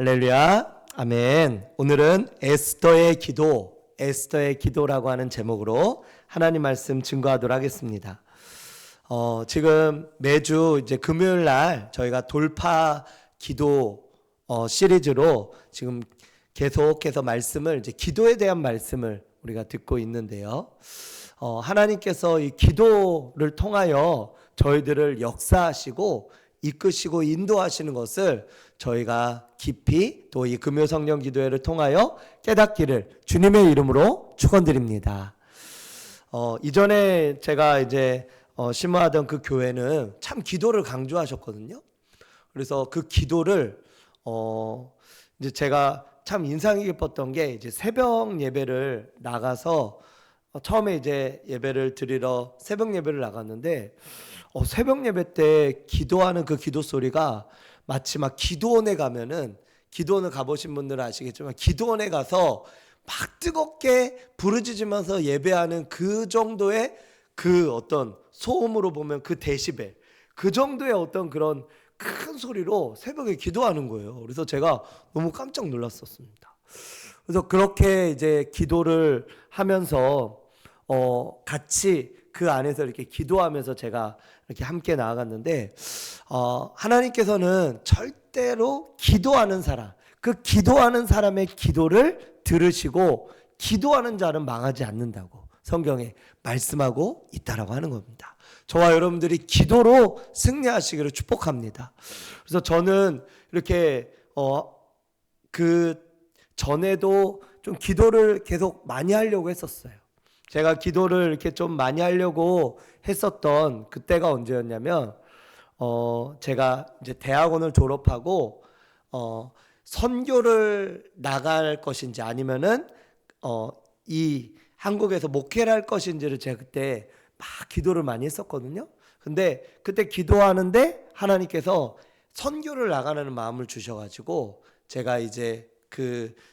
할렐루야, 아멘. 오늘은 에스더의 기도라고 하는 제목으로 하나님 말씀 증거하도록 하겠습니다. 지금 매주 이제 금요일 날 저희가 돌파 기도 시리즈로 지금 계속해서 말씀을 이제 기도에 대한 말씀을 우리가 듣고 있는데요. 하나님께서 이 기도를 통하여 저희들을 역사하시고 이끄시고 인도하시는 것을 저희가 깊이 또 이 금요 성령 기도회를 통하여 깨닫기를 주님의 이름으로 축원드립니다. 이전에 제가 이제 심호하던 그 교회는 참 기도를 강조하셨거든요. 그래서 그 기도를 이제 제가 참 인상이 깊었던 게 이제 새벽 예배를 나가서 처음에 이제 예배를 드리러 새벽 예배를 나갔는데 새벽 예배 때 기도하는 그 기도 소리가 마치 막 기도원에 가면은, 기도원을 가보신 분들은 아시겠지만 기도원에 가서 막 뜨겁게 부르짖으면서 예배하는 그 정도의 그 어떤 소음으로 보면 그 데시벨, 그 정도의 어떤 그런 큰 소리로 새벽에 기도하는 거예요. 그래서 제가 너무 깜짝 놀랐었습니다. 그래서 그렇게 이제 기도를 하면서 같이 그 안에서 이렇게 기도하면서 제가 이렇게 함께 나아갔는데, 하나님께서는 절대로 기도하는 사람, 그 기도하는 사람의 기도를 들으시고 기도하는 자는 망하지 않는다고 성경에 말씀하고 있다라고 하는 겁니다. 저와 여러분들이 기도로 승리하시기를 축복합니다. 그래서 저는 이렇게 그 전에도 좀 기도를 계속 많이 하려고 했었어요. 제가 기도를 이렇게 좀 많이 하려고 했었던 그때가 언제였냐면, 제가 이제 대학원을 졸업하고 선교를 나갈 것인지 아니면은 이 한국에서 목회를 할 것인지를 제가 그때 막 기도를 많이 했었거든요. 근데 그때 기도하는데 하나님께서 선교를 나가는 마음을 주셔가지고 제가 이제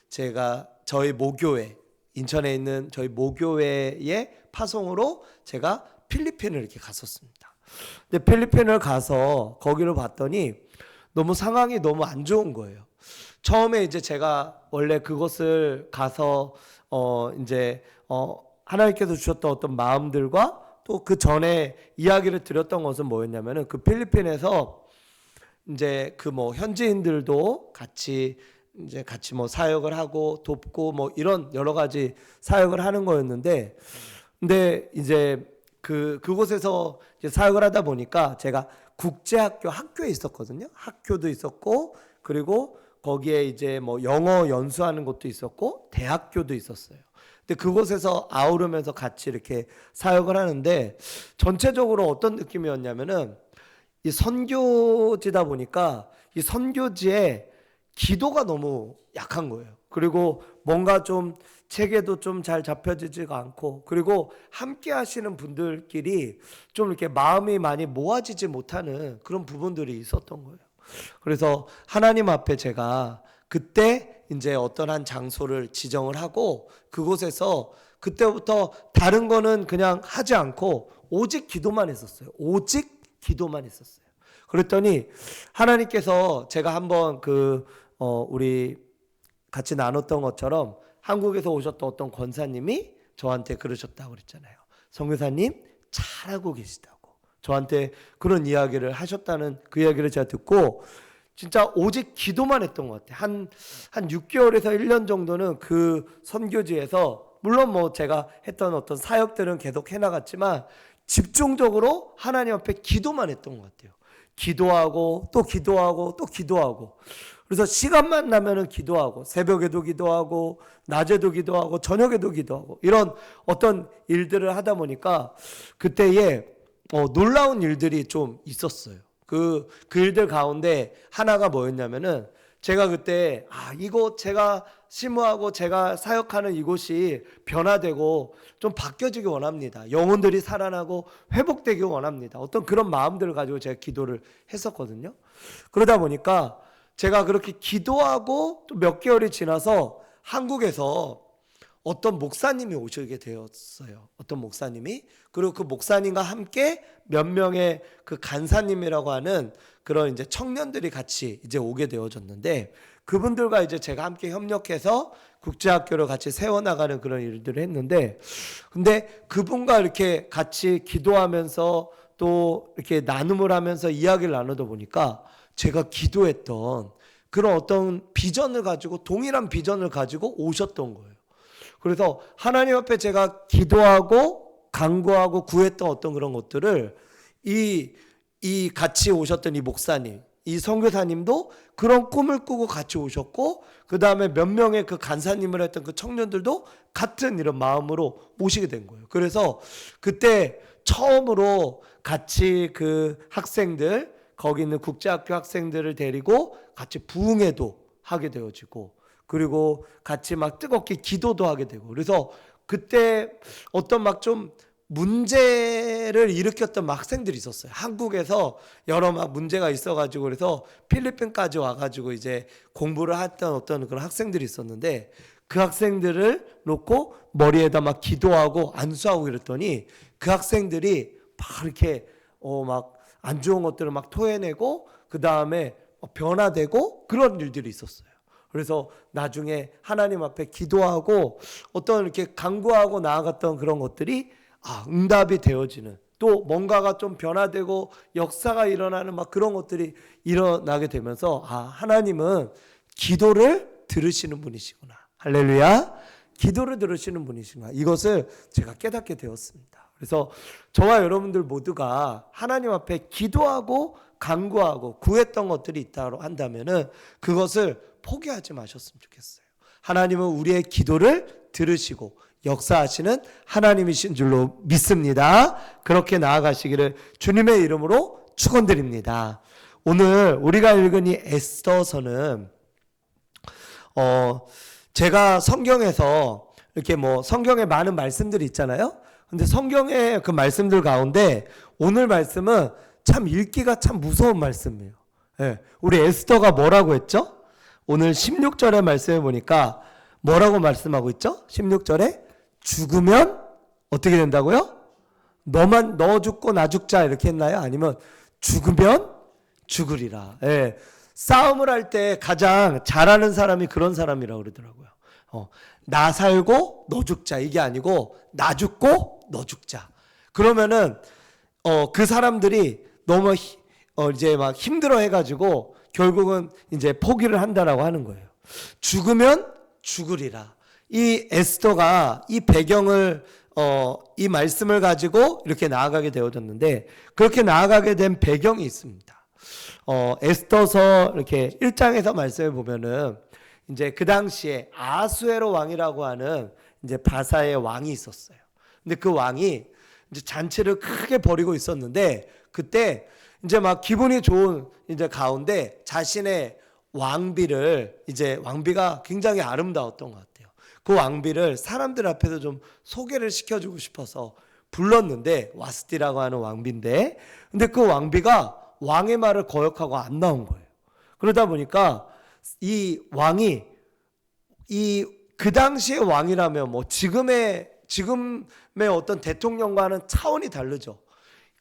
제가 저희 모교회, 인천에 있는 저희 모교회의 파송으로 제가 필리핀을 이렇게 갔었습니다. 근데 필리핀을 가서 거기를 봤더니 너무 상황이 너무 안 좋은 거예요. 처음에 이제 제가 원래 그곳을 가서 이제 하나님께서 주셨던 어떤 마음들과 또 그 전에 이야기를 드렸던 것은 뭐였냐면은, 그 필리핀에서 이제 그 뭐 현지인들도 같이 뭐 사역을 하고 돕고 뭐 이런 여러 가지 사역을 하는 거였는데, 근데 이제 그곳에서 이제 사역을 하다 보니까 제가 학교에 있었거든요. 학교도 있었고, 그리고 거기에 이제 뭐 영어 연수하는 것도 있었고, 대학교도 있었어요. 근데 그곳에서 아우르면서 같이 이렇게 사역을 하는데, 전체적으로 어떤 느낌이었냐면은, 이 선교지다 보니까 이 선교지에 기도가 너무 약한 거예요. 그리고 뭔가 좀 체계도 좀 잘 잡혀지지가 않고, 그리고 함께 하시는 분들끼리 좀 이렇게 마음이 많이 모아지지 못하는 그런 부분들이 있었던 거예요. 그래서 하나님 앞에 제가 그때 이제 어떤 한 장소를 지정을 하고, 그곳에서 그때부터 다른 거는 그냥 하지 않고 오직 기도만 했었어요. 오직 기도만 했었어요. 그랬더니 하나님께서, 제가 한번 우리 같이 나눴던 것처럼 한국에서 오셨던 어떤 권사님이 저한테 그러셨다고 그랬잖아요. 선교사님 잘하고 계시다고 저한테 그런 이야기를 하셨다는 그 이야기를 제가 듣고 진짜 오직 기도만 했던 것 같아요. 한 6개월에서 1년 정도는 그 선교지에서, 물론 뭐 제가 했던 어떤 사역들은 계속 해나갔지만 집중적으로 하나님 앞에 기도만 했던 것 같아요. 기도하고 또 기도하고 또 기도하고, 그래서 시간만 나면은 기도하고, 새벽에도 기도하고, 낮에도 기도하고, 저녁에도 기도하고, 이런 어떤 일들을 하다 보니까 그때에 놀라운 일들이 좀 있었어요. 그 일들 가운데 하나가 뭐였냐면은, 제가 그때 이곳 제가 심호하고 제가 사역하는 이곳이 변화되고 좀 바뀌어지기 원합니다. 영혼들이 살아나고 회복되기 원합니다. 어떤 그런 마음들을 가지고 제가 기도를 했었거든요. 그러다 보니까 제가 그렇게 기도하고 또 몇 개월이 지나서 한국에서 어떤 목사님이 오시게 되었어요. 어떤 목사님이. 그리고 그 목사님과 함께 몇 명의 그 간사님이라고 하는 그런 이제 청년들이 같이 이제 오게 되어졌는데, 그분들과 이제 제가 함께 협력해서 국제학교를 같이 세워나가는 그런 일들을 했는데, 근데 그분과 이렇게 같이 기도하면서 또 이렇게 나눔을 하면서 이야기를 나누다 보니까 제가 기도했던 그런 어떤 비전을 가지고, 동일한 비전을 가지고 오셨던 거예요. 그래서 하나님 앞에 제가 기도하고 간구하고 구했던 어떤 그런 것들을 이 같이 오셨던 이 목사님, 이 선교사님도 그런 꿈을 꾸고 같이 오셨고, 그 다음에 몇 명의 그 간사님을 했던 그 청년들도 같은 이런 마음으로 오시게 된 거예요. 그래서 그때 처음으로 같이 그 학생들, 거기 있는 국제학교 학생들을 데리고 같이 부흥회도 하게 되어지고, 그리고 같이 막 뜨겁게 기도도 하게 되고, 그래서 그때 어떤 막 좀 문제를 일으켰던 막 학생들이 있었어요. 한국에서 여러 막 문제가 있어가지고, 그래서 필리핀까지 와가지고 이제 공부를 했던 어떤 그런 학생들이 있었는데, 그 학생들을 놓고 머리에다 막 기도하고 안수하고 이랬더니 그 학생들이 막 이렇게 막 안 좋은 것들을 막 토해내고, 그 다음에 변화되고 그런 일들이 있었어요. 그래서 나중에 하나님 앞에 기도하고 어떤 이렇게 간구하고 나아갔던 그런 것들이 응답이 되어지는, 또 뭔가가 좀 변화되고 역사가 일어나는 막 그런 것들이 일어나게 되면서 하나님은 기도를 들으시는 분이시구나. 할렐루야. 기도를 들으시는 분이시구나. 이것을 제가 깨닫게 되었습니다. 그래서 저와 여러분들 모두가 하나님 앞에 기도하고 간구하고 구했던 것들이 있다고 한다면은 그것을 포기하지 마셨으면 좋겠어요. 하나님은 우리의 기도를 들으시고 역사하시는 하나님이신 줄로 믿습니다. 그렇게 나아가시기를 주님의 이름으로 축원드립니다. 오늘 우리가 읽은 이 에스더서는 제가 성경에서 이렇게 성경에 많은 말씀들이 있잖아요. 근데 성경의 그 말씀들 가운데 오늘 말씀은 참 읽기가 참 무서운 말씀이에요. 네, 우리 에스더가 뭐라고 했죠? 오늘 16절의 말씀에 보니까 뭐라고 말씀하고 있죠? 16절에 죽으면 어떻게 된다고요? 너 죽고 나 죽자 이렇게 했나요? 아니면 죽으면 죽으리라. 예. 싸움을 할 때 가장 잘하는 사람이 그런 사람이라고 그러더라고요. 나 살고 너 죽자 이게 아니고 나 죽고 너 죽자. 그러면은 그 사람들이 너무 이제 막 힘들어 해가지고 결국은 이제 포기를 한다라고 하는 거예요. 죽으면 죽으리라. 이 에스더가 이 배경을 이 말씀을 가지고 이렇게 나아가게 되어졌는데, 그렇게 나아가게 된 배경이 있습니다. 에스더서 이렇게 1장에서 말씀해 보면은 이제 그 당시에 아수에로 왕이라고 하는 이제 바사의 왕이 있었어요. 근데 그 왕이 이제 잔치를 크게 벌이고 있었는데, 그때 이제 막 기분이 좋은 이제 가운데 자신의 왕비를, 이제 왕비가 굉장히 아름다웠던 것 같아요. 그 왕비를 사람들 앞에서 좀 소개를 시켜주고 싶어서 불렀는데, 와스티라고 하는 왕비인데, 근데 그 왕비가 왕의 말을 거역하고 안 나온 거예요. 그러다 보니까 이 왕이 그 당시의 왕이라면 지금의 어떤 대통령과는 차원이 다르죠.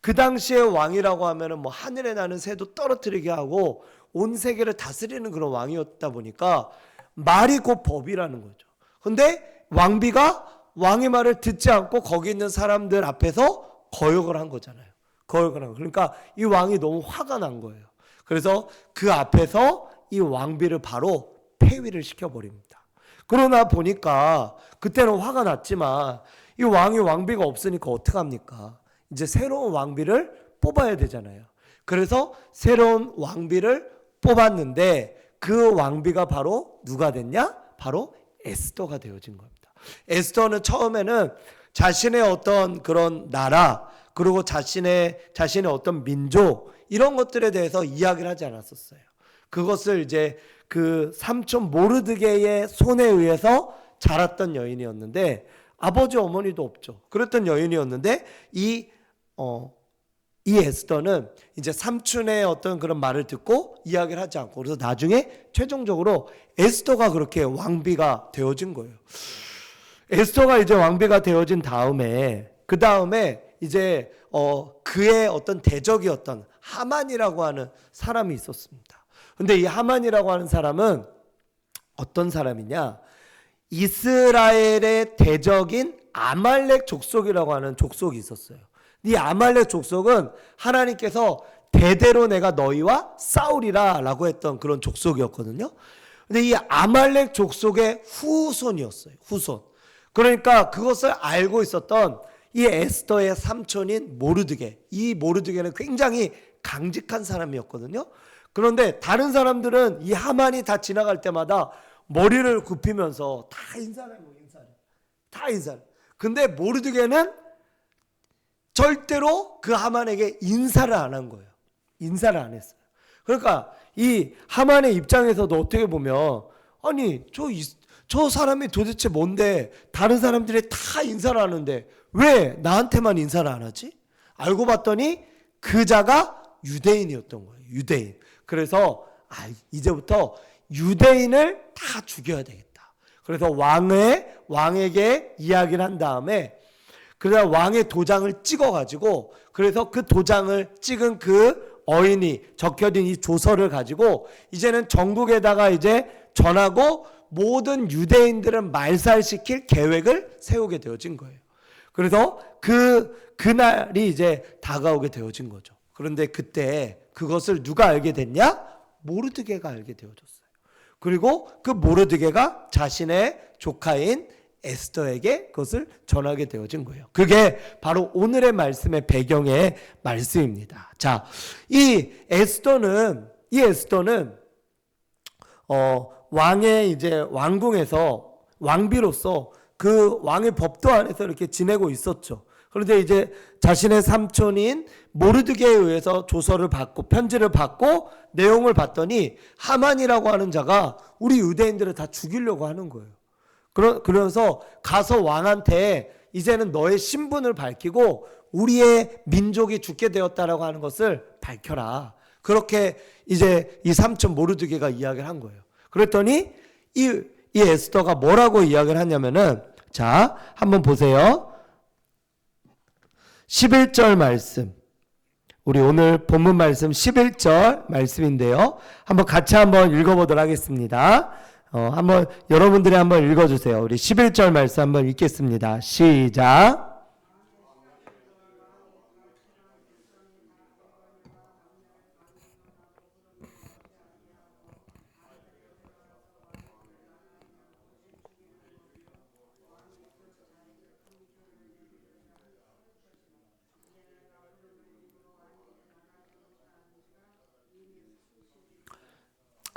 그 당시의 왕이라고 하면은 하늘에 나는 새도 떨어뜨리게 하고 온 세계를 다스리는 그런 왕이었다 보니까 말이 곧 법이라는 거죠. 근데 왕비가 왕의 말을 듣지 않고 거기 있는 사람들 앞에서 거역을 한 거잖아요. 거역을 한 거. 그러니까 이 왕이 너무 화가 난 거예요. 그래서 그 앞에서 이 왕비를 바로 폐위를 시켜버립니다. 그러나 보니까 그때는 화가 났지만 이 왕비가 없으니까 어떡합니까? 이제 새로운 왕비를 뽑아야 되잖아요. 그래서 새로운 왕비를 뽑았는데 그 왕비가 바로 누가 됐냐? 바로 에스더가 되어진 겁니다. 에스더는 처음에는 자신의 어떤 그런 나라, 그리고 자신의 어떤 민족, 이런 것들에 대해서 이야기를 하지 않았었어요. 그것을 이제 그 삼촌 모르드게의 손에 의해서 자랐던 여인이었는데, 아버지 어머니도 없죠. 그랬던 여인이었는데 이 에스더는 이제 삼촌의 어떤 그런 말을 듣고 이야기를 하지 않고, 그래서 나중에 최종적으로 에스더가 그렇게 왕비가 되어진 거예요. 에스더가 이제 왕비가 되어진 다음에, 그 다음에 이제 그의 어떤 대적이었던 하만이라고 하는 사람이 있었습니다. 근데 이 하만이라고 하는 사람은 어떤 사람이냐? 이스라엘의 대적인 아말렉 족속이라고 하는 족속이 있었어요. 이 아말렉 족속은 하나님께서 대대로 내가 너희와 싸우리라 라고 했던 그런 족속이었거든요. 근데 이 아말렉 족속의 후손이었어요. 후손. 그러니까 그것을 알고 있었던 이 에스더의 삼촌인 모르드게, 이 모르드게는 굉장히 강직한 사람이었거든요. 그런데 다른 사람들은 이 하만이 다 지나갈 때마다 머리를 굽히면서 다 인사를 다 인사를. 근데 모르드게는 절대로 그 하만에게 인사를 안 한 거예요. 인사를 안 했어요. 그러니까 이 하만의 입장에서도 어떻게 보면 아니 저 사람이 도대체 뭔데 다른 사람들이 다 인사를 하는데 왜 나한테만 인사를 안 하지? 알고 봤더니 그 자가 유대인이었던 거예요. 유대인. 그래서 이제부터 유대인을 다 죽여야 되겠다. 그래서 왕에게 이야기를 한 다음에 그래서 왕의 도장을 찍어가지고 그래서 그 도장을 찍은 그 어인이 적혀진 이 조서를 가지고 이제는 전국에다가 이제 전하고 모든 유대인들을 말살시킬 계획을 세우게 되어진 거예요. 그래서 그날이 이제 다가오게 되어진 거죠. 그런데 그때 그것을 누가 알게 됐냐? 모르드게가 알게 되어졌어요. 그리고 그 모르드게가 자신의 조카인 에스더에게 그것을 전하게 되어진 거예요. 그게 바로 오늘의 말씀의 배경의 말씀입니다. 자, 이 에스더는 왕의 이제 왕궁에서 왕비로서 그 왕의 법도 안에서 이렇게 지내고 있었죠. 그런데 이제 자신의 삼촌인 모르드게에 의해서 조서를 받고 편지를 받고 내용을 봤더니 하만이라고 하는 자가 우리 유대인들을 다 죽이려고 하는 거예요. 그래서 가서 왕한테 이제는 너의 신분을 밝히고 우리의 민족이 죽게 되었다라고 하는 것을 밝혀라. 그렇게 이제 이 삼촌 모르드게가 이야기를 한 거예요. 그랬더니 이 에스더가 뭐라고 이야기를 하냐면은 자, 한번 보세요. 11절 말씀. 우리 오늘 본문 말씀 11절 말씀인데요. 한번 같이 한번 읽어보도록 하겠습니다. 한번 여러분들이 한번 읽어주세요. 우리 11절 말씀 한번 읽겠습니다. 시작.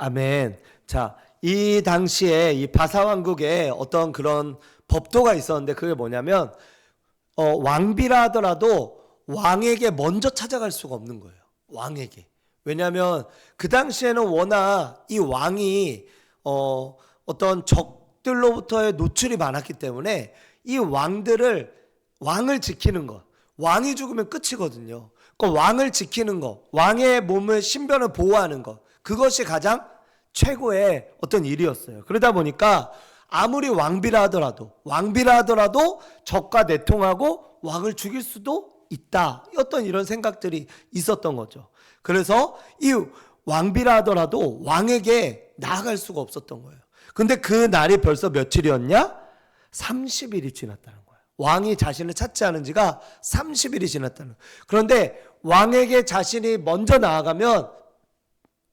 아멘. 자, 이 당시에 이 바사왕국에 어떤 그런 법도가 있었는데 그게 뭐냐면 왕비라 하더라도 왕에게 먼저 찾아갈 수가 없는 거예요. 왕에게. 왜냐하면 그 당시에는 워낙 이 왕이 어떤 적들로부터의 노출이 많았기 때문에 이 왕을 지키는 것, 왕이 죽으면 끝이거든요. 그 왕을 지키는 것, 왕의 몸을 신변을 보호하는 것, 그것이 가장 최고의 어떤 일이었어요. 그러다 보니까 아무리 왕비라 하더라도 적과 내통하고 왕을 죽일 수도 있다. 어떤 이런 생각들이 있었던 거죠. 그래서 이 왕비라 하더라도 왕에게 나아갈 수가 없었던 거예요. 근데 그 날이 벌써 며칠이었냐? 30일이 지났다는 거예요. 왕이 자신을 찾지 않은 지가 30일이 지났다는 거예요. 그런데 왕에게 자신이 먼저 나아가면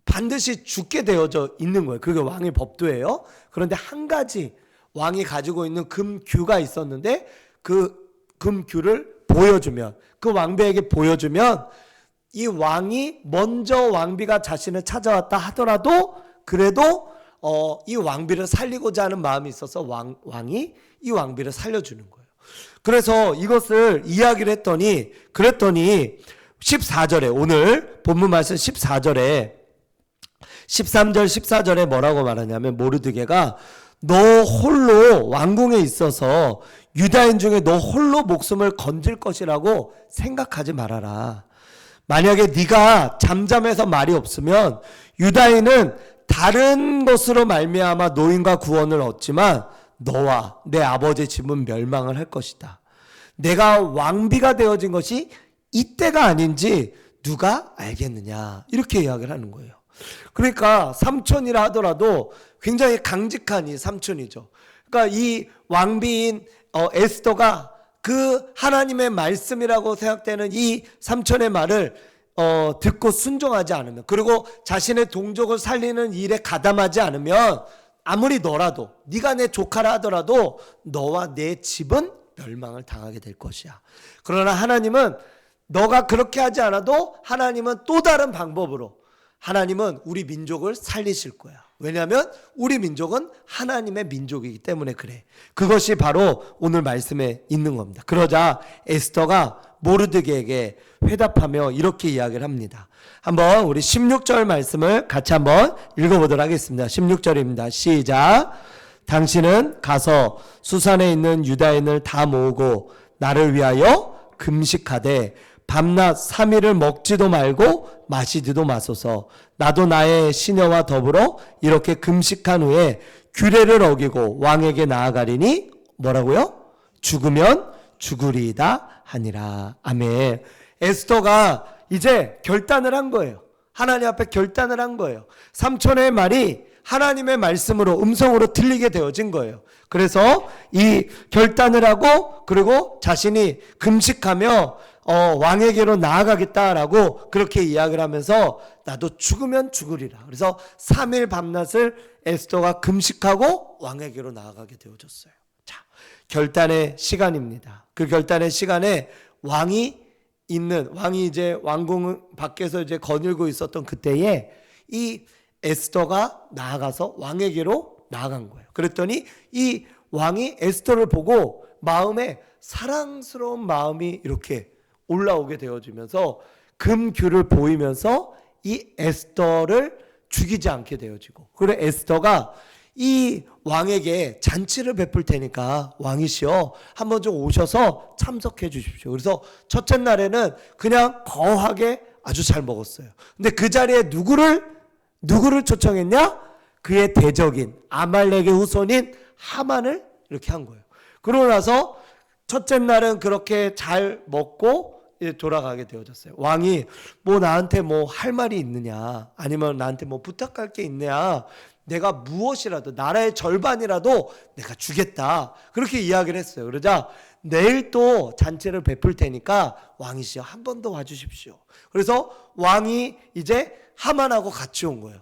반드시 죽게 되어져 있는 거예요. 그게 왕의 법도예요. 그런데 한 가지 왕이 가지고 있는 금규가 있었는데 그 금규를 보여주면, 그 왕비에게 보여주면 이 왕이 먼저 왕비가 자신을 찾아왔다 하더라도 그래도 이 왕비를 살리고자 하는 마음이 있어서 왕이 이 왕비를 살려주는 거예요. 그래서 이것을 이야기를 그랬더니 14절에 오늘 본문 말씀 14절에 13절 14절에 뭐라고 말하냐면 모르드게가 너 홀로 왕궁에 있어서 유다인 중에 너 홀로 목숨을 건질 것이라고 생각하지 말아라. 만약에 네가 잠잠해서 말이 없으면 유다인은 다른 것으로 말미암아 노임과 구원을 얻지만 너와 내 아버지의 집은 멸망을 할 것이다. 내가 왕비가 되어진 것이 이때가 아닌지 누가 알겠느냐, 이렇게 이야기를 하는 거예요. 그러니까 삼촌이라 하더라도 굉장히 강직한 이 삼촌이죠. 그러니까 이 왕비인 에스더가 그 하나님의 말씀이라고 생각되는 이 삼촌의 말을 듣고 순종하지 않으면, 그리고 자신의 동족을 살리는 일에 가담하지 않으면, 아무리 너라도, 네가 내 조카라 하더라도 너와 내 집은 멸망을 당하게 될 것이야. 그러나 하나님은 너가 그렇게 하지 않아도 하나님은 또 다른 방법으로 하나님은 우리 민족을 살리실 거야. 왜냐하면 우리 민족은 하나님의 민족이기 때문에 그래. 그것이 바로 오늘 말씀에 있는 겁니다. 그러자 에스더가 모르드게에게 회답하며 이렇게 이야기를 합니다. 한번 우리 16절 말씀을 같이 한번 읽어보도록 하겠습니다. 16절입니다. 시작. 당신은 가서 수산에 있는 유다인을 다 모으고 나를 위하여 금식하되 밤낮 3일을 먹지도 말고 마시지도 마소서. 나도 나의 시녀와 더불어 이렇게 금식한 후에 규례를 어기고 왕에게 나아가리니 뭐라고요? 죽으면 죽으리이다 하니라. 아멘. 에스더가 이제 결단을 한 거예요. 하나님 앞에 결단을 한 거예요. 삼촌의 말이 하나님의 말씀으로, 음성으로 들리게 되어진 거예요. 그래서 이 결단을 하고, 그리고 자신이 금식하며 왕에게로 나아가겠다라고 그렇게 이야기를 하면서 나도 죽으면 죽으리라. 그래서 3일 밤낮을 에스더가 금식하고 왕에게로 나아가게 되어졌어요. 자, 결단의 시간입니다. 그 결단의 시간에 왕이 이제 왕궁 밖에서 이제 거닐고 있었던 그때에 이 에스더가 나아가서 왕에게로 나아간 거예요. 그랬더니 이 왕이 에스더를 보고 마음에 사랑스러운 마음이 이렇게 올라오게 되어지면서 금규를 보이면서 이 에스더를 죽이지 않게 되어지고, 그래 에스더가 이 왕에게 잔치를 베풀 테니까 왕이시여 한번 좀 오셔서 참석해 주십시오. 그래서 첫째 날에는 그냥 거하게 아주 잘 먹었어요. 근데 그 자리에 누구를 초청했냐? 그의 대적인 아말렉의 후손인 하만을 이렇게 한 거예요. 그러고 나서 첫째 날은 그렇게 잘 먹고 돌아가게 되어졌어요. 왕이 뭐 나한테 뭐 할 말이 있느냐, 아니면 나한테 뭐 부탁할 게 있느냐, 내가 무엇이라도 나라의 절반이라도 내가 주겠다, 그렇게 이야기를 했어요. 그러자 내일 또 잔치를 베풀 테니까 왕이시여 한 번 더 와주십시오. 그래서 왕이 이제 하만하고 같이 온 거예요.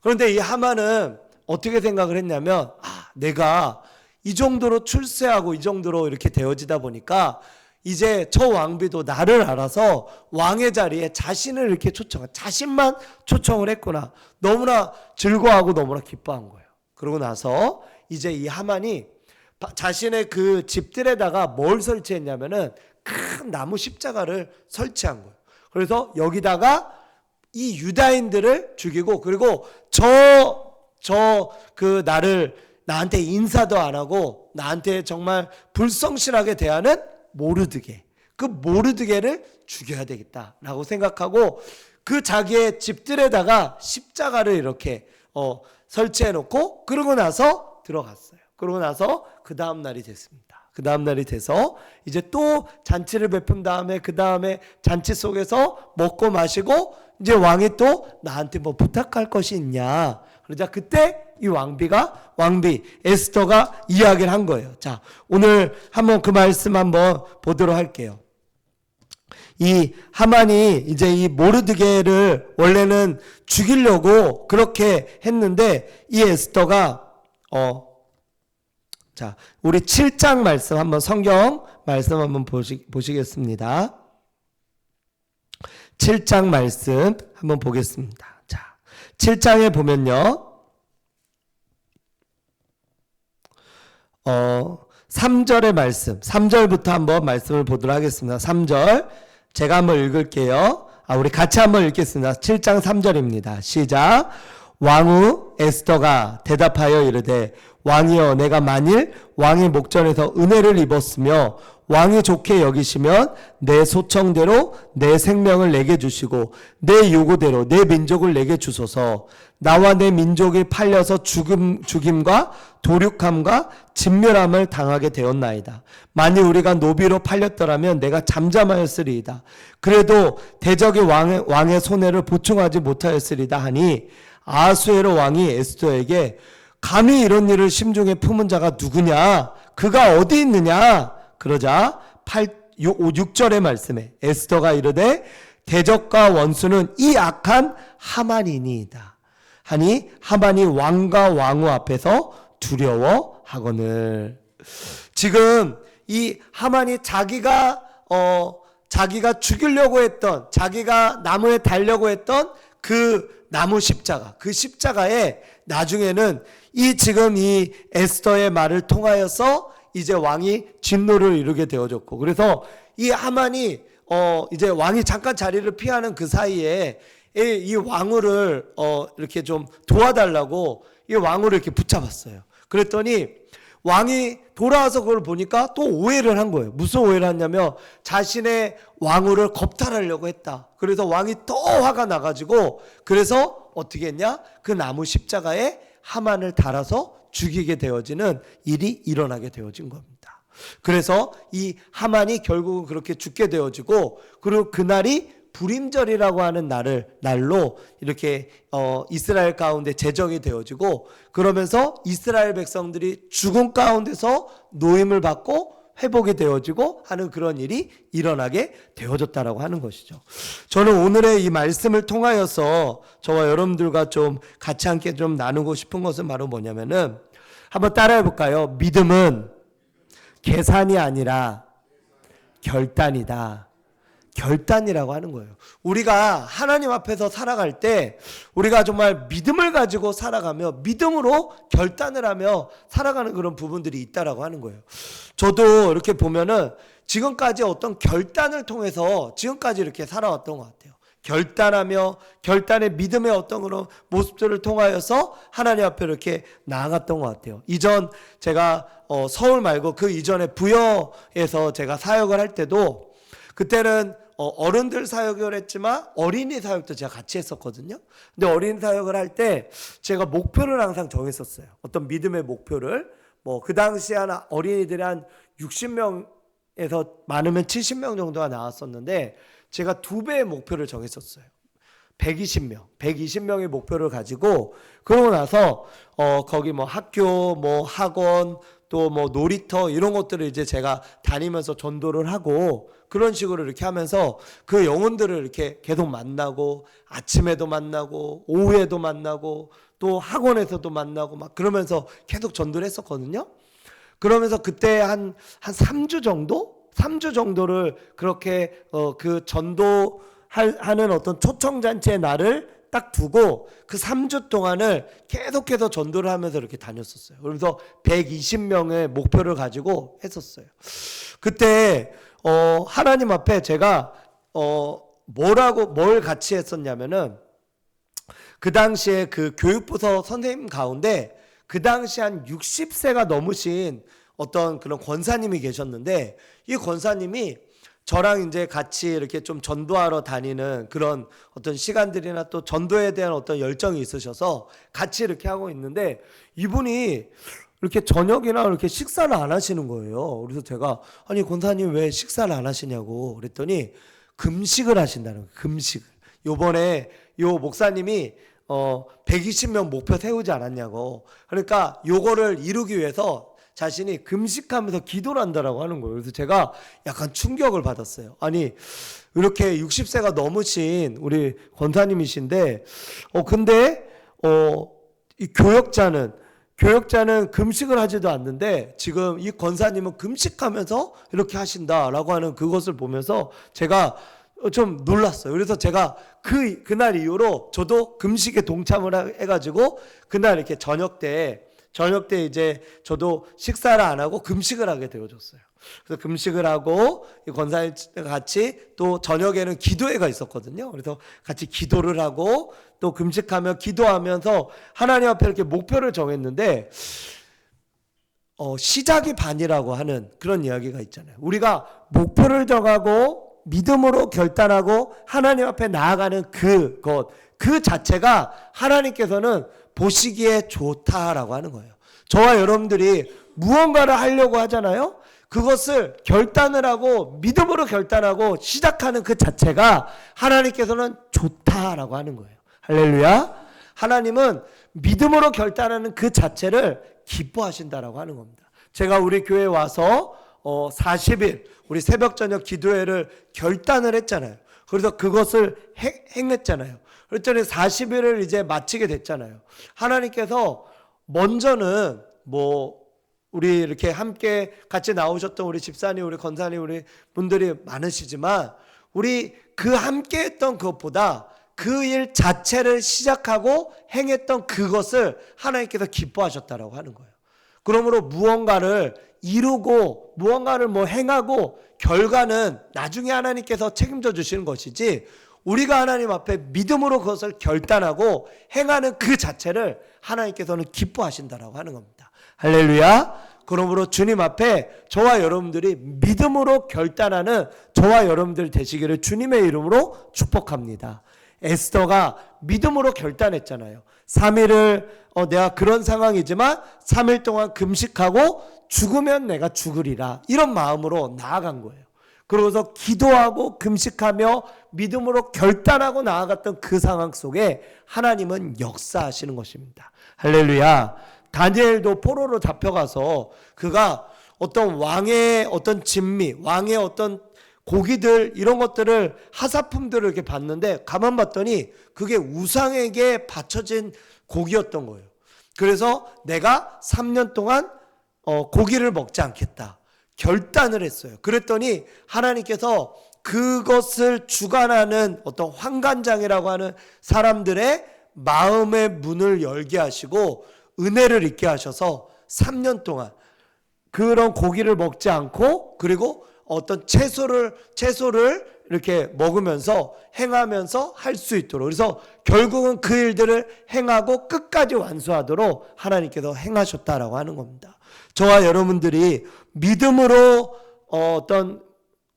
그런데 이 하만은 어떻게 생각을 했냐면, 내가 이 정도로 출세하고 이 정도로 이렇게 되어지다 보니까 이제 저 왕비도 나를 알아서 왕의 자리에 자신을 이렇게 자신만 초청을 했구나. 너무나 즐거워하고 너무나 기뻐한 거예요. 그러고 나서 이제 이 하만이 자신의 그 집들에다가 뭘 설치했냐면은 큰 나무 십자가를 설치한 거예요. 그래서 여기다가 이 유다인들을 죽이고, 그리고 나한테 인사도 안 하고 나한테 정말 불성실하게 대하는 모르드게, 그 모르드게를 죽여야 되겠다라고 생각하고 그 자기의 집들에다가 십자가를 이렇게 설치해 놓고, 그러고 나서 들어갔어요. 그러고 나서 그 다음 날이 됐습니다. 그 다음 날이 돼서 이제 또 잔치를 베푼 다음에 그 다음에 잔치 속에서 먹고 마시고, 이제 왕이 또 나한테 뭐 부탁할 것이 있냐, 그러자 그때 이 왕비 에스더가 이야기를 한 거예요. 자, 오늘 한번 그 말씀 한번 보도록 할게요. 이 하만이 이제 이 모르드게를 원래는 죽이려고 그렇게 했는데, 이 에스더가 자, 우리 7장 말씀 한번, 성경 말씀 한번 보시겠습니다. 7장 말씀 한번 보겠습니다. 자, 7장에 보면요, 3절의 말씀, 3절부터 한번 말씀을 보도록 하겠습니다. 3절 제가 한번 읽을게요. 우리 같이 한번 읽겠습니다. 7장 3절입니다. 시작. 왕후 에스더가 대답하여 이르되, 왕이여, 내가 만일 왕의 목전에서 은혜를 입었으며 왕이 좋게 여기시면 내 소청대로 내 생명을 내게 주시고 내 요구대로 내 민족을 내게 주소서. 나와 내 민족이 팔려서 죽임과 도륙함과 진멸함을 당하게 되었나이다. 만일 우리가 노비로 팔렸더라면 내가 잠잠하였으리이다. 그래도 대적의 왕의 손해를 보충하지 못하였으리다 하니, 아하수에로 왕이 에스더에게 감히 이런 일을 심중에 품은 자가 누구냐? 그가 어디 있느냐? 그러자 6절의 말씀에 에스더가 이르되 대적과 원수는 이 악한 하만이니이다 하니 하만이 왕과 왕후 앞에서 두려워하거늘. 지금 이 하만이 자기가 죽이려고 했던, 자기가 나무에 달려고 했던 그 나무 십자가, 그 십자가에 나중에는 지금 이 에스더의 말을 통하여서 이제 왕이 진노를 이루게 되어졌고, 그래서 이 하만이 이제 왕이 잠깐 자리를 피하는 그 사이에 이 왕후를 이렇게 좀 도와달라고 이 왕후를 이렇게 붙잡았어요. 그랬더니 왕이 돌아와서 그걸 보니까 또 오해를 한 거예요. 무슨 오해를 했냐면 자신의 왕후를 겁탈하려고 했다. 그래서 왕이 더 화가 나가지고 그래서 어떻게 했냐? 그 나무 십자가에 하만을 달아서 죽이게 되어지는 일이 일어나게 되어진 겁니다. 그래서 이 하만이 결국은 그렇게 죽게 되어지고, 그리고 그날이 불임절이라고 하는 날로 이렇게 이스라엘 가운데 제정이 되어지고, 그러면서 이스라엘 백성들이 죽음 가운데서 노임을 받고 회복이 되어지고 하는 그런 일이 일어나게 되어졌다라고 하는 것이죠. 저는 오늘의 이 말씀을 통하여서 저와 여러분들과 좀 같이 함께 좀 나누고 싶은 것은 바로 뭐냐면은, 한번 따라해 볼까요? 믿음은 계산이 아니라 결단이다. 결단이라고 하는 거예요. 우리가 하나님 앞에서 살아갈 때 우리가 정말 믿음을 가지고 살아가며 믿음으로 결단을 하며 살아가는 그런 부분들이 있다라고 하는 거예요. 저도 이렇게 보면은 지금까지 어떤 결단을 통해서 지금까지 이렇게 살아왔던 것 같아요. 결단하며 결단의 믿음의 어떤 그런 모습들을 통하여서 하나님 앞에 이렇게 나아갔던 것 같아요. 이전 제가 서울 말고 그 이전에 부여에서 제가 사역을 할 때도 그때는 어른들 사역을 했지만 어린이 사역도 제가 같이 했었거든요. 근데 어린이 사역을 할 때 제가 목표를 항상 정했었어요. 어떤 믿음의 목표를. 그 당시에 어린이들이 한 60명에서 많으면 70명 정도가 나왔었는데 제가 2배의 목표를 정했었어요. 120명의 목표를 가지고, 그러고 나서 거기 학교, 학원, 또 놀이터 이런 것들을 이제 제가 다니면서 전도를 하고, 그런 식으로 이렇게 하면서 그 영혼들을 이렇게 계속 만나고, 아침에도 만나고 오후에도 만나고 또 학원에서도 만나고 막 그러면서 계속 전도를 했었거든요. 그러면서 그때 한 3주 정도를 그렇게 그 전도하는 어떤 초청잔치의 날을 딱 두고 그 3주 동안을 계속해서 전도를 하면서 이렇게 다녔었어요. 그래서 120명의 목표를 가지고 했었어요. 그때 하나님 앞에 제가 뭘 같이 했었냐면은, 그 당시에 그 교육부서 선생님 가운데 그 당시 한 60세가 넘으신 어떤 그런 권사님이 계셨는데, 이 권사님이 저랑 이제 같이 이렇게 좀 전도하러 다니는 그런 어떤 시간들이나 또 전도에 대한 어떤 열정이 있으셔서 같이 이렇게 하고 있는데, 이분이 이렇게 저녁이나 이렇게 식사를 안 하시는 거예요. 그래서 제가 아니 권사님 왜 식사를 안 하시냐고 그랬더니 금식을 하신다는 거예요. 금식을. 요번에 요 목사님이 120명 목표 세우지 않았냐고. 그러니까 요거를 이루기 위해서 자신이 금식하면서 기도를 한다라고 하는 거예요. 그래서 제가 약간 충격을 받았어요. 아니 이렇게 60세가 넘으신 우리 권사님이신데 근데 이 교역자는 금식을 하지도 않는데 지금 이 권사님은 금식하면서 이렇게 하신다라고 하는 그것을 보면서 제가 좀 놀랐어요. 그래서 제가 그날 이후로 저도 금식에 동참을 해가지고 그날 이렇게 저녁 때 이제 저도 식사를 안 하고 금식을 하게 되어졌어요. 그래서 금식을 하고 이 권사님과 같이 또 저녁에는 기도회가 있었거든요. 그래서 같이 기도를 하고 또 금식하며 기도하면서 하나님 앞에 이렇게 목표를 정했는데 시작이 반이라고 하는 그런 이야기가 있잖아요. 우리가 목표를 정하고 믿음으로 결단하고 하나님 앞에 나아가는 그 자체가 하나님께서는 보시기에 좋다라고 하는 거예요. 저와 여러분들이 무언가를 하려고 하잖아요. 그것을 결단을 하고 믿음으로 결단하고 시작하는 그 자체가 하나님께서는 좋다라고 하는 거예요. 할렐루야. 하나님은 믿음으로 결단하는 그 자체를 기뻐하신다라고 하는 겁니다. 제가 우리 교회에 와서 40일 우리 새벽 저녁 기도회를 결단을 했잖아요. 그래서 그것을 행했잖아요. 그랬더니 40일을 이제 마치게 됐잖아요. 하나님께서 먼저는 우리 이렇게 함께 같이 나오셨던 우리 집사님, 우리 권사님, 우리 분들이 많으시지만 우리 그 함께 했던 그것보다 그 일 자체를 시작하고 행했던 그것을 하나님께서 기뻐하셨다라고 하는 거예요. 그러므로 무언가를 이루고 무언가를 행하고 결과는 나중에 하나님께서 책임져 주시는 것이지 우리가 하나님 앞에 믿음으로 그것을 결단하고 행하는 그 자체를 하나님께서는 기뻐하신다라고 하는 겁니다. 할렐루야. 그러므로 주님 앞에 저와 여러분들이 믿음으로 결단하는 저와 여러분들 되시기를 주님의 이름으로 축복합니다. 에스더가 믿음으로 결단했잖아요. 3일을 내가 그런 상황이지만 3일 동안 금식하고 죽으면 내가 죽으리라 이런 마음으로 나아간 거예요. 그러고서 기도하고 금식하며 믿음으로 결단하고 나아갔던 그 상황 속에 하나님은 역사하시는 것입니다. 할렐루야. 다니엘도 포로로 잡혀가서 그가 어떤 왕의 어떤 진미, 왕의 어떤 고기들 이런 것들을 하사품들을 이렇게 봤는데 가만 봤더니 그게 우상에게 바쳐진 고기였던 거예요. 그래서 내가 3년 동안 고기를 먹지 않겠다 결단을 했어요. 그랬더니 하나님께서 그것을 주관하는 어떤 환관장이라고 하는 사람들의 마음의 문을 열게 하시고 은혜를 있게 하셔서 3년 동안 그런 고기를 먹지 않고 그리고 어떤 채소를 이렇게 먹으면서 행하면서 할 수 있도록 그래서 결국은 그 일들을 행하고 끝까지 완수하도록 하나님께서 행하셨다라고 하는 겁니다. 저와 여러분들이 믿음으로 어떤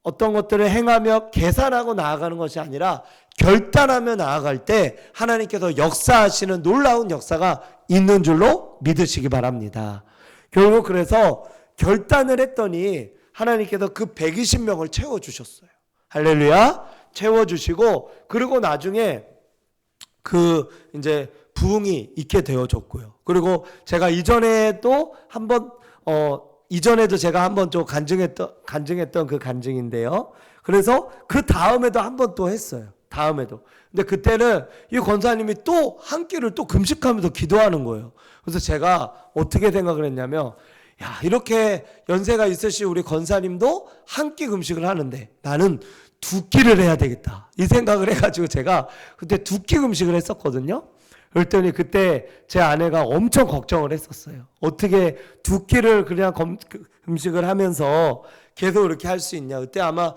것들을 행하며 계산하고 나아가는 것이 아니라 결단하며 나아갈 때 하나님께서 역사하시는 놀라운 역사가 있는 줄로 믿으시기 바랍니다. 결국 그래서 결단을 했더니 하나님께서 그 120명을 채워주셨어요. 할렐루야. 채워주시고 그리고 나중에 이제 부흥이 있게 되어졌고요. 그리고 제가 이전에도 제가 한번 좀 간증했던 그 간증인데요. 그래서 그 다음에도 한 번 또 했어요. 다음에도. 근데 그때는 이 권사님이 또 한 끼를 또 금식하면서 기도하는 거예요. 그래서 제가 어떻게 생각을 했냐면 야, 이렇게 연세가 있으신 우리 권사님도 한 끼 금식을 하는데 나는 2끼를 해야 되겠다. 이 생각을 해가지고 제가 그때 2끼 금식을 했었거든요. 그랬더니 그때 제 아내가 엄청 걱정을 했었어요. 어떻게 2끼를 그냥 금식을 하면서 계속 이렇게 할 수 있냐. 그때 아마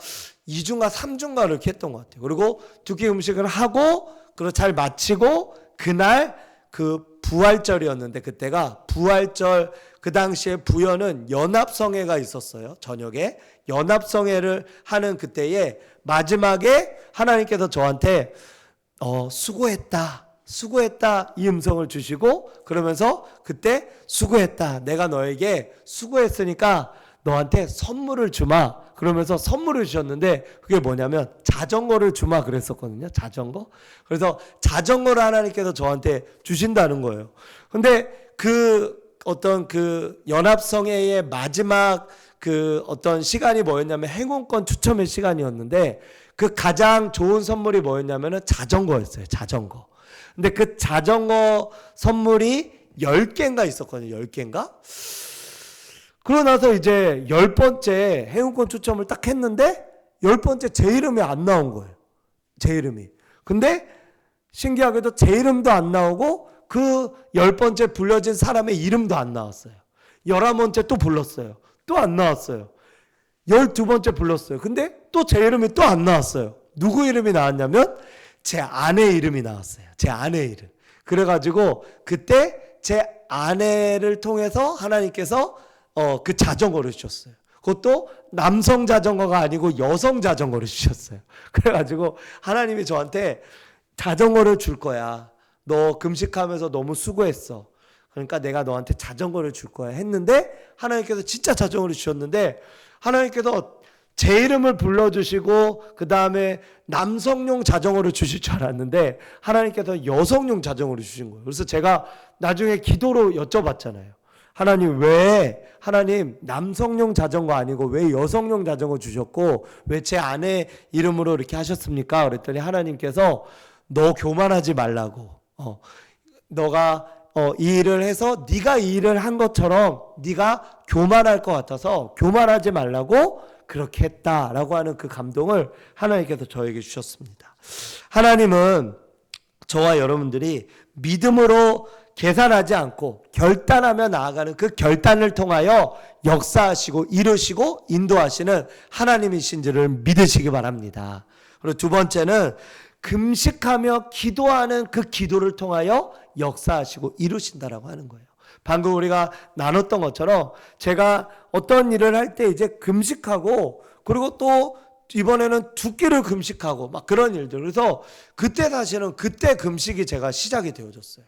2주인가 3주인가 이렇게 했던 것 같아요. 그리고 2끼 금식을 하고 그리고 잘 마치고 그날 그 부활절이었는데 그때가 부활절 그 당시에 부여는 연합성회가 있었어요. 저녁에 연합성회를 하는 그때에 마지막에 하나님께서 저한테 수고했다 이 음성을 주시고 그러면서 그때 수고했다 내가 너에게 수고했으니까 너한테 선물을 주마 그러면서 선물을 주셨는데 그게 뭐냐면 자전거를 주마 그랬었거든요. 자전거. 그래서 자전거를 하나님께서 저한테 주신다는 거예요. 근데 그 연합성회의 마지막 그 어떤 시간이 뭐였냐면 행운권 추첨의 시간이었는데 그 가장 좋은 선물이 뭐였냐면은 자전거였어요. 자전거. 근데 그 자전거 선물이 10개인가 있었거든요. 10개인가? 그러고 나서 이제 10번째 행운권 추첨을 딱 했는데 10번째 제 이름이 안 나온 거예요. 제 이름이. 근데 신기하게도 제 이름도 안 나오고 그 10번째 불려진 사람의 이름도 안 나왔어요. 11번째 또 불렀어요. 또 안 나왔어요. 12번째 불렀어요. 근데 또 제 이름이 또 안 나왔어요. 누구 이름이 나왔냐면 제 아내 이름이 나왔어요. 제 아내 이름. 그래가지고 그때 제 아내를 통해서 하나님께서 그 자전거를 주셨어요. 그것도 남성 자전거가 아니고 여성 자전거를 주셨어요. 그래가지고 하나님이 저한테 자전거를 줄 거야. 너 금식하면서 너무 수고했어. 그러니까 내가 너한테 자전거를 줄 거야 했는데 하나님께서 진짜 자전거를 주셨는데 하나님께서 제 이름을 불러주시고 그 다음에 남성용 자정으로 주실 줄 알았는데 하나님께서 여성용 자정으로 주신 거예요. 그래서 제가 나중에 기도로 여쭤봤잖아요. 하나님 왜 하나님 남성용 자전거 아니고 왜 여성용 자전거 주셨고 왜 제 아내 이름으로 이렇게 하셨습니까? 그랬더니 하나님께서 너 교만하지 말라고. 너가 이 일을 해서 네가 이 일을 한 것처럼 네가 교만할 것 같아서 교만하지 말라고 그렇게 했다라고 하는 그 감동을 하나님께서 저에게 주셨습니다. 하나님은 저와 여러분들이 믿음으로 계산하지 않고 결단하며 나아가는 그 결단을 통하여 역사하시고 이루시고 인도하시는 하나님이신지를 믿으시기 바랍니다. 그리고 두 번째는 금식하며 기도하는 그 기도를 통하여 역사하시고 이루신다라고 하는 거예요. 방금 우리가 나눴던 것처럼 제가 어떤 일을 할 때 이제 금식하고 그리고 또 이번에는 2끼를 금식하고 막 그런 일들. 그래서 그때 사실은 그때 금식이 제가 시작이 되어졌어요.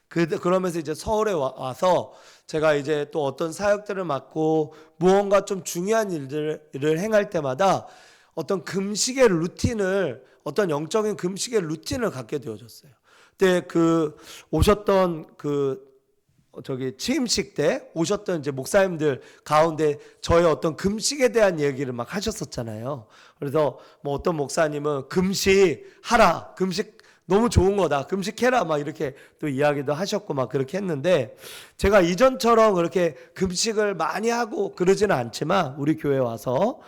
그러면서 이제 서울에 와서 제가 이제 또 어떤 사역들을 맡고 무언가 좀 중요한 일들을 행할 때마다 어떤 금식의 루틴을 어떤 영적인 금식의 루틴을 갖게 되어졌어요. 그때 오셨던 취임식 때 오셨던 이제 목사님들 가운데 저의 어떤 금식에 대한 얘기를 막 하셨었잖아요. 그래서 뭐 어떤 목사님은 금식하라, 금식 너무 좋은 거다, 금식해라 막 이렇게 또 이야기도 하셨고 막 그렇게 했는데 제가 이전처럼 그렇게 금식을 많이 하고 그러지는 않지만 우리 교회 와서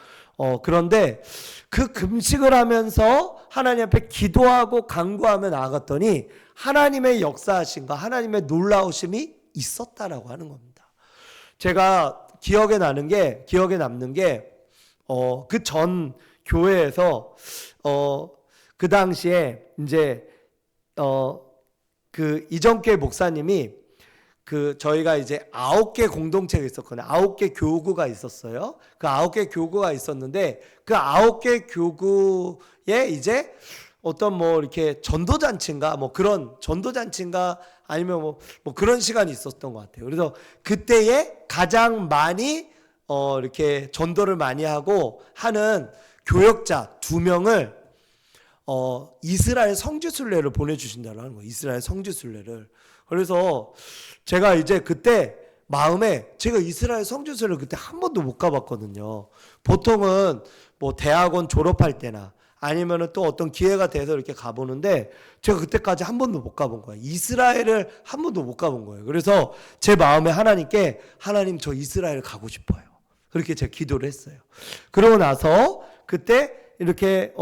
그런데 그 금식을 하면서 하나님 앞에 기도하고 간구하며 나아갔더니 하나님의 역사하심과 하나님의 놀라우심이 있었다라고 하는 겁니다. 제가 기억에 남는 게 그 전 교회에서 그 당시에 이제 그 이정교회 목사님이 저희가 이제 9개 공동체가 있었거든요. 9개 교구가 있었어요. 그 9개 교구가 있었는데 그 9개 교구에 이제 어떤 뭐 이렇게 전도잔치인가 뭐 그런 전도잔치인가 아니면 뭐 그런 시간이 있었던 것 같아요. 그래서 그때에 가장 많이 이렇게 전도를 많이 하고 하는 교역자 2명을 이스라엘 성지순례를 보내주신다는 거예요. 이스라엘 성지순례를. 그래서 제가 이제 그때 마음에 제가 이스라엘 성지순례를 그때 한 번도 못 가봤거든요. 보통은 뭐 대학원 졸업할 때나 아니면은 또 어떤 기회가 돼서 이렇게 가보는데 제가 그때까지 한 번도 못 가본 거예요. 이스라엘을 한 번도 못 가본 거예요. 그래서 제 마음에 하나님께 하나님 저 이스라엘 가고 싶어요. 그렇게 제가 기도를 했어요. 그러고 나서 그때 이렇게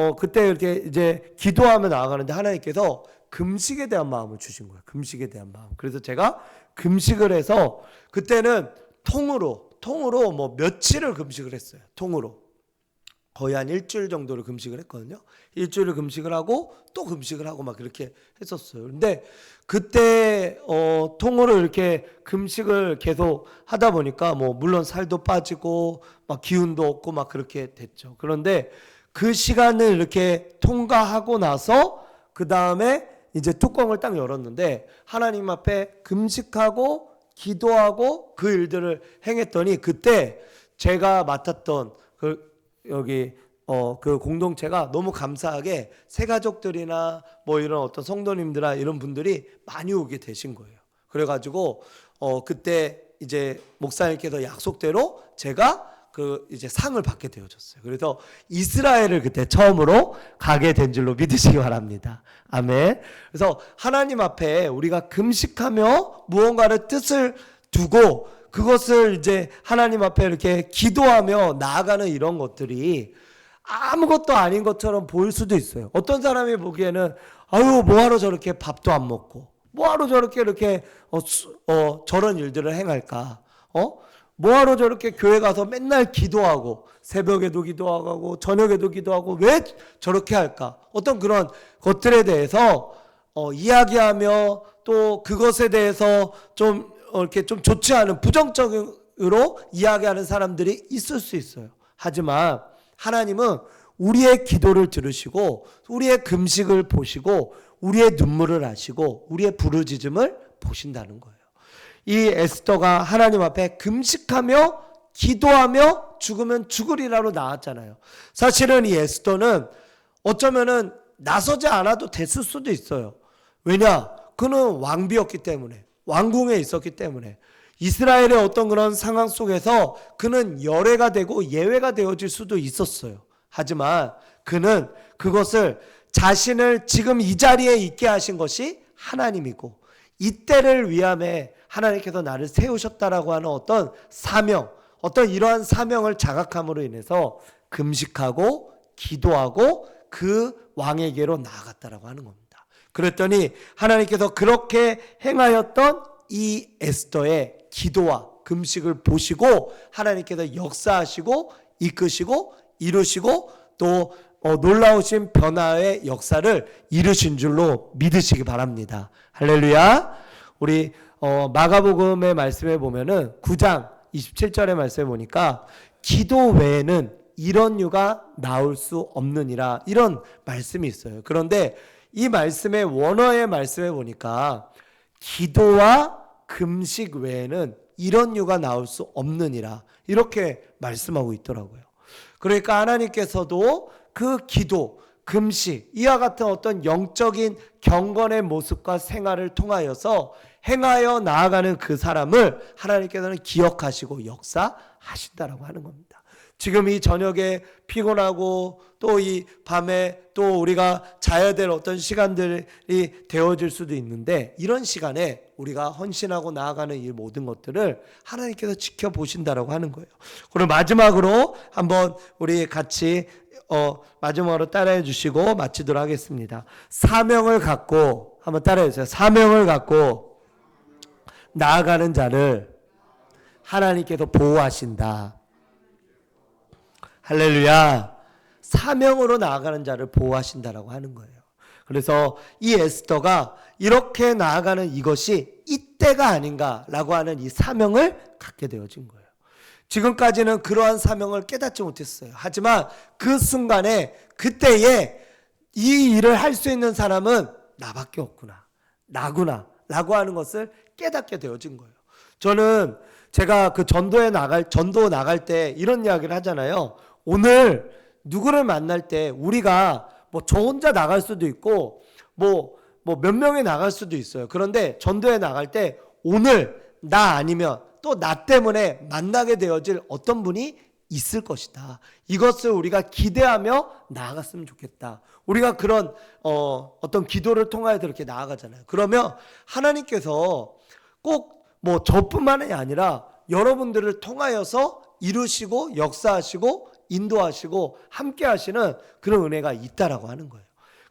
이제 기도하며 나아가는데 하나님께서 금식에 대한 마음을 주신 거예요. 금식에 대한 마음. 그래서 제가 금식을 해서 그때는 통으로 뭐 며칠을 금식을 했어요. 통으로. 거의 한 일주일 정도를 금식을 했거든요. 일주일을 금식을 하고 또 금식을 하고 막 그렇게 했었어요. 근데 그때 통으로 이렇게 금식을 계속 하다 보니까 뭐 물론 살도 빠지고 막 기운도 없고 막 그렇게 됐죠. 그런데 그 시간을 이렇게 통과하고 나서 그 다음에 이제 뚜껑을 딱 열었는데 하나님 앞에 금식하고 기도하고 그 일들을 행했더니 그때 제가 맡았던 그 공동체가 너무 감사하게 새가족들이나 뭐 이런 어떤 성도님들이나 이런 분들이 많이 오게 되신 거예요. 그래가지고 그때 이제 목사님께서 약속대로 제가 이제 상을 받게 되어졌어요. 그래서 이스라엘을 그때 처음으로 가게 된 줄로 믿으시기 바랍니다. 아멘. 그래서 하나님 앞에 우리가 금식하며 무언가를 뜻을 두고 그것을 이제 하나님 앞에 이렇게 기도하며 나아가는 이런 것들이 아무것도 아닌 것처럼 보일 수도 있어요. 어떤 사람이 보기에는 아유 뭐하러 저렇게 밥도 안 먹고 뭐하러 저렇게 이렇게 저런 일들을 행할까? 뭐하러 저렇게 교회 가서 맨날 기도하고 새벽에도 기도하고 저녁에도 기도하고 왜 저렇게 할까? 어떤 그런 것들에 대해서 이야기하며 또 그것에 대해서 좀 이렇게 좀 좋지 않은 부정적으로 이야기하는 사람들이 있을 수 있어요. 하지만 하나님은 우리의 기도를 들으시고 우리의 금식을 보시고 우리의 눈물을 아시고 우리의 부르짖음을 보신다는 거예요. 이 에스더가 하나님 앞에 금식하며 기도하며 죽으면 죽으리라로 나왔잖아요. 사실은 이 에스더는 어쩌면은 나서지 않아도 됐을 수도 있어요. 왜냐? 그는 왕비였기 때문에, 왕궁에 있었기 때문에, 이스라엘의 어떤 그런 상황 속에서 그는 열애가 되고 예외가 되어질 수도 있었어요. 하지만 그는 그것을 자신을 지금 이 자리에 있게 하신 것이 하나님이고, 이때를 위함에 하나님께서 나를 세우셨다라고 하는 어떤 사명, 어떤 이러한 사명을 자각함으로 인해서 금식하고 기도하고 그 왕에게로 나아갔다라고 하는 겁니다. 그랬더니 하나님께서 그렇게 행하였던 이 에스더의 기도와 금식을 보시고 하나님께서 역사하시고 이끄시고 이루시고 또 놀라우신 변화의 역사를 이루신 줄로 믿으시기 바랍니다. 할렐루야. 우리 마가복음의 말씀에 보면은 9장 27절의 말씀에 보니까 기도 외에는 이런 유가 나올 수 없느니라, 이런 말씀이 있어요. 그런데 이 말씀의 원어의 말씀에 보니까 기도와 금식 외에는 이런 유가 나올 수 없느니라, 이렇게 말씀하고 있더라고요. 그러니까 하나님께서도 그 기도, 금식, 이와 같은 어떤 영적인 경건의 모습과 생활을 통하여서 행하여 나아가는 그 사람을 하나님께서는 기억하시고 역사하신다라고 하는 겁니다. 지금 이 저녁에 피곤하고 또 이 밤에 또 우리가 자야 될 어떤 시간들이 되어질 수도 있는데, 이런 시간에 우리가 헌신하고 나아가는 이 모든 것들을 하나님께서 지켜보신다라고 하는 거예요. 그럼 마지막으로 한번 우리 같이 마지막으로 따라해 주시고 마치도록 하겠습니다. 사명을 갖고, 한번 따라해 주세요. 사명을 갖고 나아가는 자를 하나님께서 보호하신다. 할렐루야. 사명으로 나아가는 자를 보호하신다라고 하는 거예요. 그래서 이 에스더가 이렇게 나아가는 이것이 이때가 아닌가라고 하는 이 사명을 갖게 되어진 거예요. 지금까지는 그러한 사명을 깨닫지 못했어요. 하지만 그 순간에, 그때에 이 일을 할 수 있는 사람은 나밖에 없구나, 나구나 라고 하는 것을 깨닫게 되어진 거예요. 저는 제가 그 전도 나갈 때 이런 이야기를 하잖아요. 오늘 누구를 만날 때 우리가 뭐 저 혼자 나갈 수도 있고 뭐 몇 명이 나갈 수도 있어요. 그런데 전도에 나갈 때 오늘 나 아니면 또 나 때문에 만나게 되어질 어떤 분이 있을 것이다. 이것을 우리가 기대하며 나아갔으면 좋겠다. 우리가 그런 어떤 기도를 통하여 그렇게 나아가잖아요. 그러면 하나님께서 꼭 뭐 저뿐만이 아니라 여러분들을 통하여서 이루시고 역사하시고 인도하시고 함께 하시는 그런 은혜가 있다라고 하는 거예요.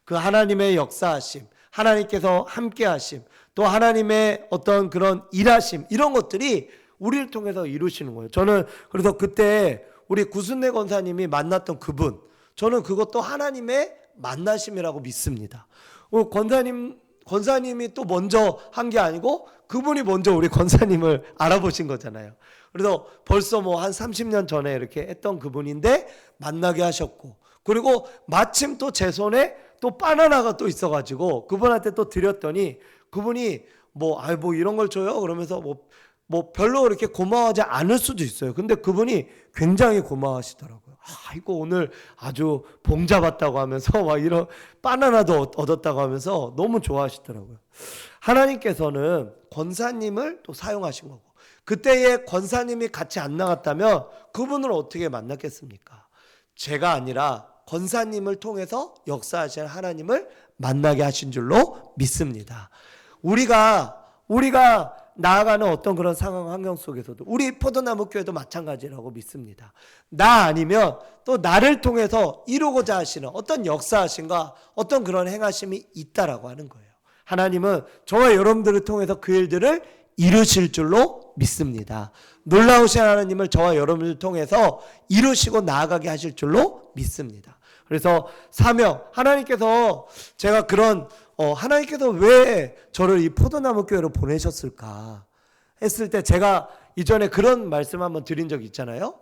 그 하나님의 역사하심, 하나님께서 함께 하심, 또 하나님의 어떤 그런 일하심, 이런 것들이 우리를 통해서 이루시는 거예요. 저는 그래서 그때 우리 구순례 권사님이 만났던 그분, 저는 그것도 하나님의 만나심이라고 믿습니다. 권사님이 또 먼저 한 게 아니고 그분이 먼저 우리 권사님을 알아보신 거잖아요. 그래서 벌써 뭐 한 30년 전에 이렇게 했던 그분인데 만나게 하셨고, 그리고 마침 또 제 손에 또 바나나가 또 있어가지고 그분한테 또 드렸더니 그분이 뭐 이런 걸 줘요? 그러면서 뭐 별로 그렇게 고마워하지 않을 수도 있어요. 근데 그분이 굉장히 고마워하시더라고요. 이거 오늘 아주 봉 잡았다고 하면서 막 이런 바나나도 얻었다고 하면서 너무 좋아하시더라고요. 하나님께서는 권사님을 또 사용하신 거고, 그때에 권사님이 같이 안 나갔다면 그분을 어떻게 만났겠습니까? 제가 아니라 권사님을 통해서 역사하신 하나님을 만나게 하신 줄로 믿습니다. 우리가 나아가는 어떤 그런 상황 환경 속에서도 우리 포도나무 교회도 마찬가지라고 믿습니다. 나 아니면 또 나를 통해서 이루고자 하시는 어떤 역사하심과 어떤 그런 행하심이 있다라고 하는 거예요. 하나님은 저와 여러분들을 통해서 그 일들을 이루실 줄로 믿습니다. 놀라우신 하나님을 저와 여러분을 통해서 이루시고 나아가게 하실 줄로 믿습니다. 그래서 사명, 하나님께서 제가 그런 하나님께서 왜 저를 이 포도나무 교회로 보내셨을까 했을 때 제가 이전에 그런 말씀 한번 드린 적이 있잖아요.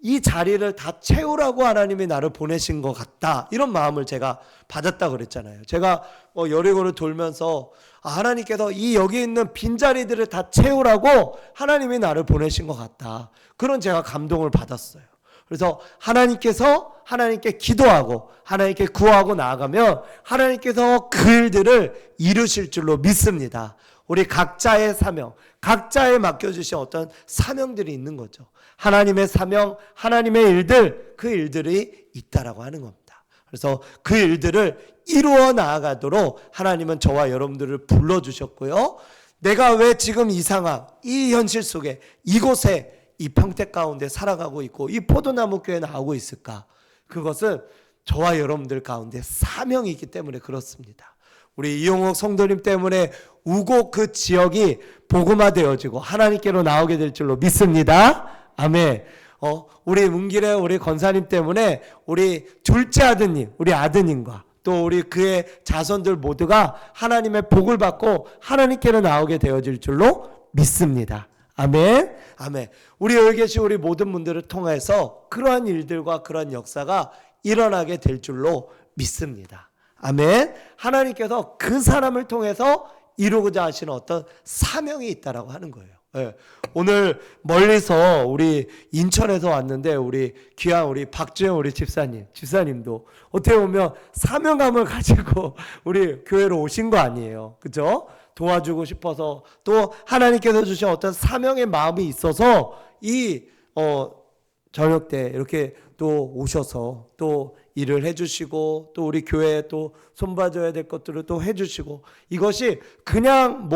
이 자리를 다 채우라고 하나님이 나를 보내신 것 같다. 이런 마음을 제가 받았다 그랬잖아요. 제가 여리고를 돌면서 하나님께서 이 여기 있는 빈자리들을 다 채우라고 하나님이 나를 보내신 것 같다. 그런 제가 감동을 받았어요. 그래서 하나님께 기도하고 하나님께 구하고 나아가면 하나님께서 그 일들을 이루실 줄로 믿습니다. 우리 각자의 사명, 각자에 맡겨주신 어떤 사명들이 있는 거죠. 하나님의 사명, 하나님의 일들, 그 일들이 있다라고 하는 겁니다. 그래서 그 일들을 이루어 나아가도록 하나님은 저와 여러분들을 불러주셨고요. 내가 왜 지금 이 상황, 이 현실 속에 이곳에 이 평택 가운데 살아가고 있고 이 포도나무 교회에 나오고 있을까? 그것은 저와 여러분들 가운데 사명이 있기 때문에 그렇습니다. 우리 이용옥 성도님 때문에 우곡 그 지역이 복음화되어지고 하나님께로 나오게 될 줄로 믿습니다. 아멘. 우리 문길의 우리 권사님 때문에 우리 둘째 아드님, 우리 아드님과 또 우리 그의 자손들 모두가 하나님의 복을 받고 하나님께로 나오게 되어질 줄로 믿습니다. 아멘. 아멘. 우리 여기 계신 우리 모든 분들을 통해서 그러한 일들과 그러한 역사가 일어나게 될 줄로 믿습니다. 아멘. 하나님께서 그 사람을 통해서 이루고자 하시는 어떤 사명이 있다라고 하는 거예요. 네. 오늘 멀리서 우리 인천에서 왔는데 우리 귀한 우리 박주영 우리 집사님도 어떻게 보면 사명감을 가지고 우리 교회로 오신 거 아니에요. 그죠? 도와주고 싶어서 또 하나님께서 주신 어떤 사명의 마음이 있어서 이 저녁 때 이렇게 또 오셔서 또 일을 해주시고 또 우리 교회에 또 손봐줘야 될 것들을 또 해주시고 이것이 그냥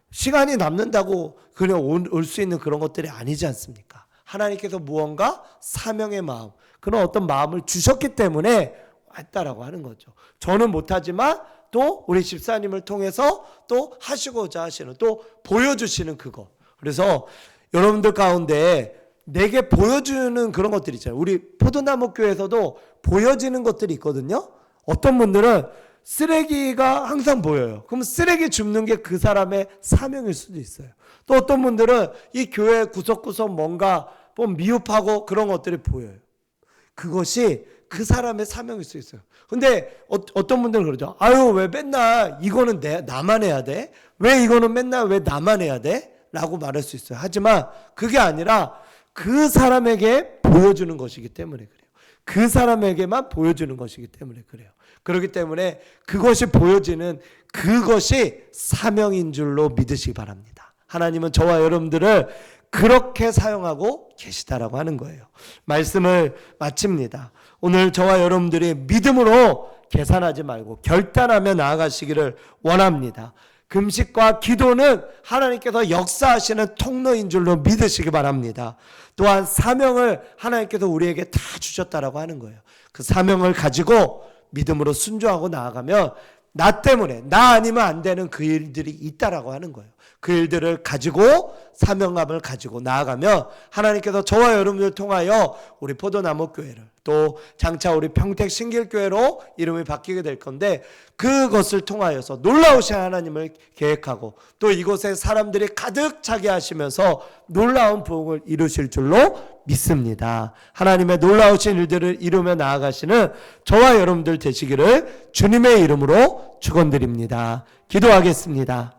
시간이 남는다고 그냥 올 수 있는 그런 것들이 아니지 않습니까? 하나님께서 무언가 사명의 마음 그런 어떤 마음을 주셨기 때문에 왔다라고 하는 거죠. 저는 못하지만 또 우리 집사님을 통해서 또 하시고자 하시는 또 보여주시는 그거. 그래서 여러분들 가운데 내게 보여주는 그런 것들이 있잖아요. 우리 포도나무 교회에서도 보여지는 것들이 있거든요. 어떤 분들은 쓰레기가 항상 보여요. 그럼 쓰레기 줍는 게 그 사람의 사명일 수도 있어요. 또 어떤 분들은 이 교회 구석구석 뭔가 미흡하고 그런 것들이 보여요. 그것이 그 사람의 사명일 수 있어요. 근데 어떤 분들은 그러죠. 아유, 왜 맨날 이거는 나만 해야 돼? 왜 이거는 맨날 왜 나만 해야 돼? 라고 말할 수 있어요. 하지만 그게 아니라 그 사람에게 보여주는 것이기 때문에 그래요. 그 사람에게만 보여주는 것이기 때문에 그래요. 그렇기 때문에 그것이 보여지는 그것이 사명인 줄로 믿으시기 바랍니다. 하나님은 저와 여러분들을 그렇게 사용하고 계시다라고 하는 거예요. 말씀을 마칩니다. 오늘 저와 여러분들이 믿음으로 계산하지 말고 결단하며 나아가시기를 원합니다. 금식과 기도는 하나님께서 역사하시는 통로인 줄로 믿으시기 바랍니다. 또한 사명을 하나님께서 우리에게 다 주셨다라고 하는 거예요. 그 사명을 가지고 믿음으로 순종하고 나아가면 나 때문에 나 아니면 안 되는 그 일들이 있다라고 하는 거예요. 그 일들을 가지고 사명감을 가지고 나아가면 하나님께서 저와 여러분들 통하여 우리 포도나무 교회를 또 장차 우리 평택 신길교회로 이름이 바뀌게 될 건데 그것을 통하여서 놀라우신 하나님을 계획하고 또 이곳에 사람들이 가득 차게 하시면서 놀라운 부흥을 이루실 줄로 믿습니다. 하나님의 놀라우신 일들을 이루며 나아가시는 저와 여러분들 되시기를 주님의 이름으로 축원드립니다. 기도하겠습니다.